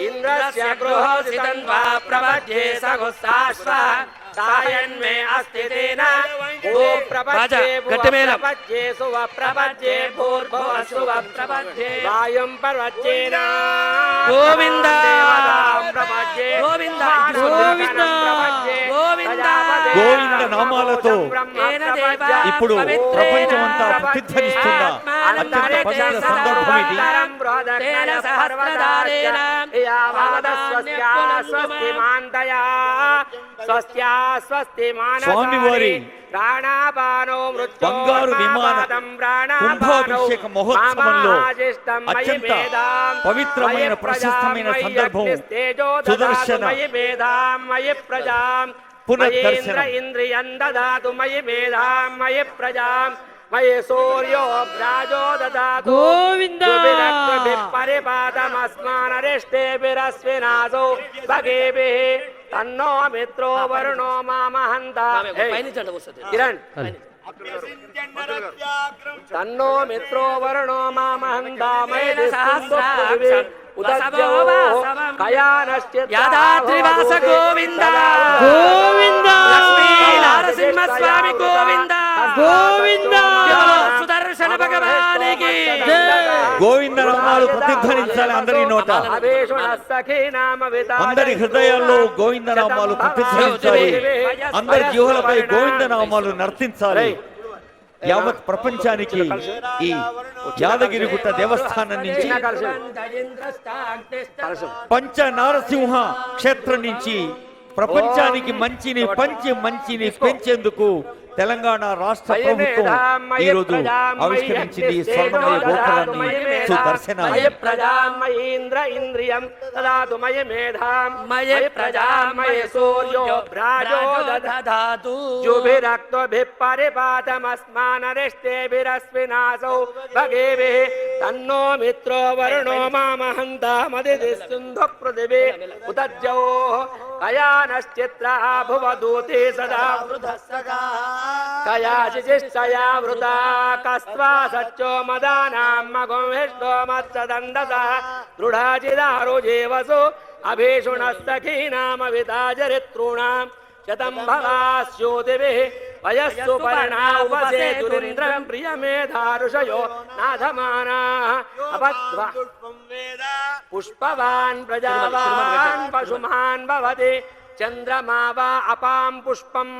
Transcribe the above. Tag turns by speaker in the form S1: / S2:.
S1: इंद्रस्य गृहोदितन्वा प्रपद्ये सगुस्ताश्व सायन्मे अस्ति तेन भू प्रपद्ये प्रपद्ये सुव प्रपद्ये भूर्भुव सुव प्रपद्ये वायुं पर्वत्येन
S2: गोविंद
S1: प्रपद्ये
S2: गोविंद
S1: गोविंद
S2: गोविंद
S3: గోవింద నామాలతో ఇప్పుడు ప్రపంచమంతా ప్రతిధ్వనిస్తుందా అత్యంత పవిత్ర సందర్భం ఇది. స్వామివారి బంగారు విమాన కుంభాభిషేక మహోత్సవంలో అత్యంత పవిత్రమైన ప్రశస్తమైన సందర్భం సుదర్శన పునర్దర్శన.
S1: इंद्रियं ददातु मयि मेधां मयि प्रजां मयि सूर्यो भ्राजो ददातु
S2: गोविन्द
S1: परिपातमस्मानरिष्टेभिरश्विनासो भगेभिः तन्नो मित्रो वरुणो मामहन्ता किरण तन्नो मित्रो वरुणो मामहन्ता मयि
S2: यादाद्रिवास गोविंद गोविंद लक्ष्मी नारसिंह स्वामी गोविंद गोविंद सुदर्शन भगवान की
S3: గోవింద నామాలు ప్రతిధ్వనించాలి అందరి నోట, అందరి హృదయాల్లో గోవింద నామాలు ప్రతిధ్వనించాలి, అందరి జీవులపై గోవింద నామాలు నర్తించాలి. యావత్ ప్రపంచానికి ఈ యాదగిరిగుట్ట దేవస్థానం నుంచి పంచ నారసింహ క్షేత్రం నుంచి ప్రపంచానికి మంచిని పంచి మంచిని పెంచేందుకు తెలంగాణ రాష్ట్ర ప్రభుత్వం ఈ రోజు ఆవిష్కరించింది ఈ స్వర్ణమయ గోపురాన్ని సుదర్శనాన్ని.
S1: तन्नो मित्रो वरुणो मामहन्तामदिति सिन्धु पृथिवी उदज्जौ कयानश्चित्रा भुवदूते सदा वृधस्सगा कयाचिचिष्टया वृता कस्त्वा सच्चो मदानां मगुंहिष्टो मत्सदन्दसः दृढाचिदारुजेवसु अभीषुणस्तखीनामविताचरितॄणां शतं भवास्योतिभिः वयस्सु पर्णा उपसेतुरिन्द्रं प्रियमेधारुषयो नाधमानाः अपध्वा पुष्पवान् प्रजावान् पशुमान् भवति चन्द्रमा वा अपां पुष्पम्।